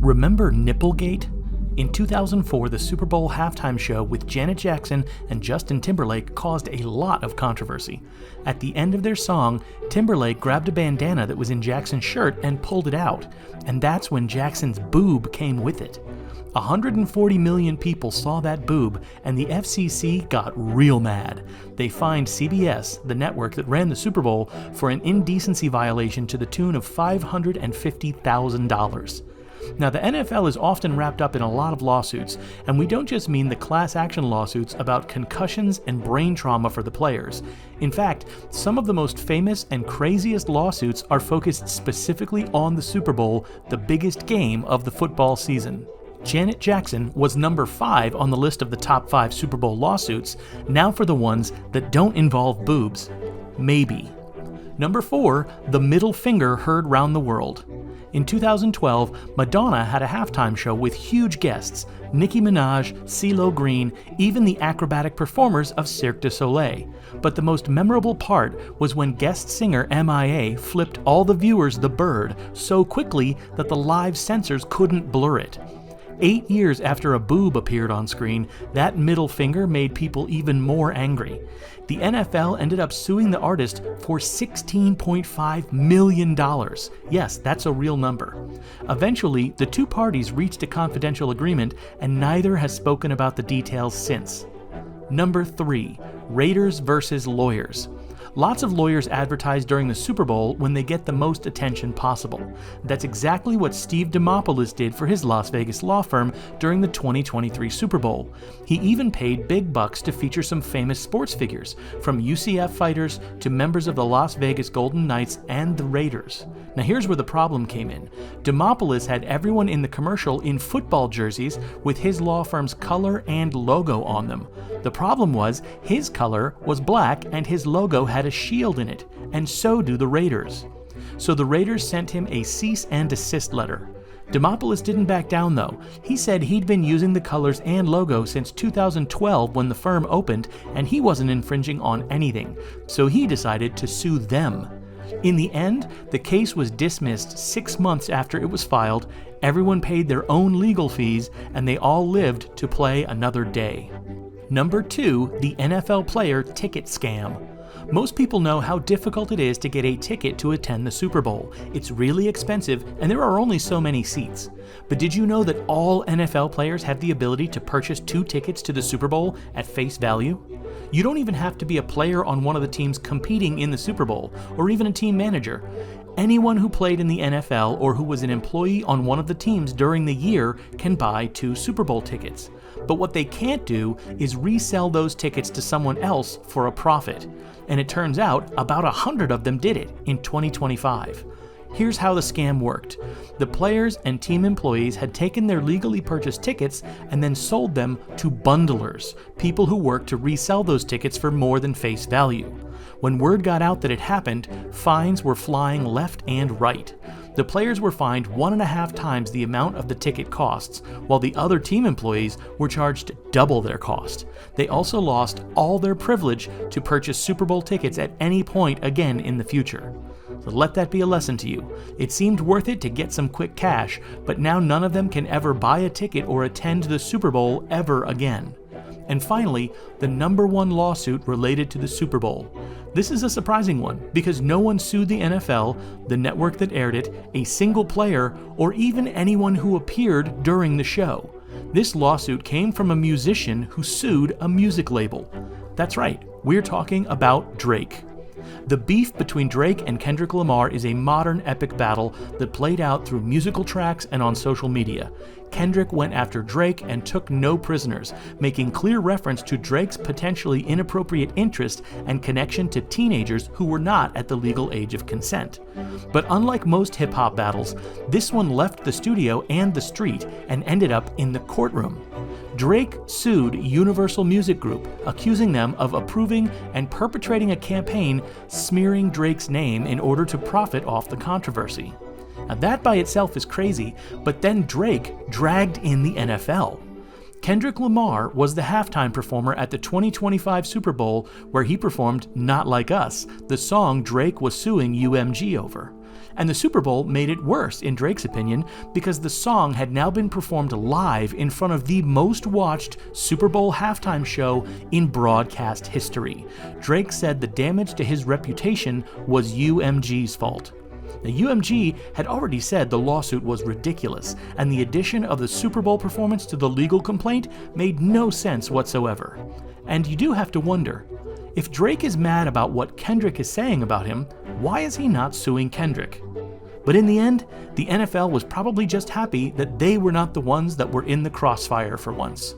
Remember Nipplegate? In 2004, the Super Bowl halftime show with Janet Jackson and Justin Timberlake caused a lot of controversy. At the end of their song, Timberlake grabbed a bandana that was in Jackson's shirt and pulled it out, and that's when Jackson's boob came with it. 140 million people saw that boob, and the FCC got real mad. They fined CBS, the network that ran the Super Bowl, for an indecency violation to the tune of $550,000. Now, the NFL is often wrapped up in a lot of lawsuits, and we don't just mean the class action lawsuits about concussions and brain trauma for the players. In fact, some of the most famous and craziest lawsuits are focused specifically on the Super Bowl, the biggest game of the football season. Janet Jackson was number 5 on the list of the top 5 Super Bowl lawsuits. Now for the ones that don't involve boobs. Maybe. Number 4, the middle finger heard round the world. In 2012, Madonna had a halftime show with huge guests, Nicki Minaj, CeeLo Green, even the acrobatic performers of Cirque du Soleil. But the most memorable part was when guest singer MIA flipped all the viewers the bird so quickly that the live censors couldn't blur it. 8 years after a boob appeared on screen, that middle finger made people even more angry. The NFL ended up suing the artist for $16.5 million. Yes, that's a real number. Eventually, the two parties reached a confidential agreement, and neither has spoken about the details since. Number 3, Raiders versus lawyers. Lots of lawyers advertise during the Super Bowl when they get the most attention possible. That's exactly what Steve Dimopoulos did for his Las Vegas law firm during the 2023 Super Bowl. He even paid big bucks to feature some famous sports figures, from UCF fighters to members of the Las Vegas Golden Knights and the Raiders. Now here's where the problem came in. Dimopoulos had everyone in the commercial in football jerseys with his law firm's color and logo on them. The problem was, his color was black and his logo had a shield in it, and so do the Raiders. So the Raiders sent him a cease and desist letter. Dimopoulos didn't back down though. He said he'd been using the colors and logo since 2012 when the firm opened, and he wasn't infringing on anything, so he decided to sue them. In the end, the case was dismissed 6 months after it was filed, everyone paid their own legal fees, and they all lived to play another day. Number 2, the NFL player ticket scam. Most people know how difficult it is to get a ticket to attend the Super Bowl. It's really expensive, and there are only so many seats. But did you know that all NFL players have the ability to purchase 2 tickets to the Super Bowl at face value? You don't even have to be a player on one of the teams competing in the Super Bowl, or even a team manager. Anyone who played in the NFL or who was an employee on one of the teams during the year can buy 2 Super Bowl tickets. But what they can't do is resell those tickets to someone else for a profit. And it turns out about 100 of them did it in 2025. Here's how the scam worked. The players and team employees had taken their legally purchased tickets and then sold them to bundlers, people who worked to resell those tickets for more than face value. When word got out that it happened, fines were flying left and right. The players were fined 1.5 times the amount of the ticket costs, while the other team employees were charged double their cost. They also lost all their privilege to purchase Super Bowl tickets at any point again in the future. So let that be a lesson to you. It seemed worth it to get some quick cash, but now none of them can ever buy a ticket or attend the Super Bowl ever again. And finally, the number 1 lawsuit related to the Super Bowl. This is a surprising one because no one sued the NFL, the network that aired it, a single player, or even anyone who appeared during the show. This lawsuit came from a musician who sued a music label. That's right, we're talking about Drake. The beef between Drake and Kendrick Lamar is a modern epic battle that played out through musical tracks and on social media. Kendrick went after Drake and took no prisoners, making clear reference to Drake's potentially inappropriate interest and connection to teenagers who were not at the legal age of consent. But unlike most hip-hop battles, this one left the studio and the street and ended up in the courtroom. Drake sued Universal Music Group, accusing them of approving and perpetrating a campaign smearing Drake's name in order to profit off the controversy. Now that by itself is crazy, but then Drake dragged in the NFL. Kendrick Lamar was the halftime performer at the 2025 Super Bowl, where he performed Not Like Us, the song Drake was suing UMG over. And the Super Bowl made it worse, in Drake's opinion, because the song had now been performed live in front of the most watched Super Bowl halftime show in broadcast history. Drake said the damage to his reputation was UMG's fault. Now, UMG had already said the lawsuit was ridiculous, and the addition of the Super Bowl performance to the legal complaint made no sense whatsoever. And you do have to wonder, if Drake is mad about what Kendrick is saying about him, why is he not suing Kendrick? But in the end, the NFL was probably just happy that they were not the ones that were in the crossfire for once.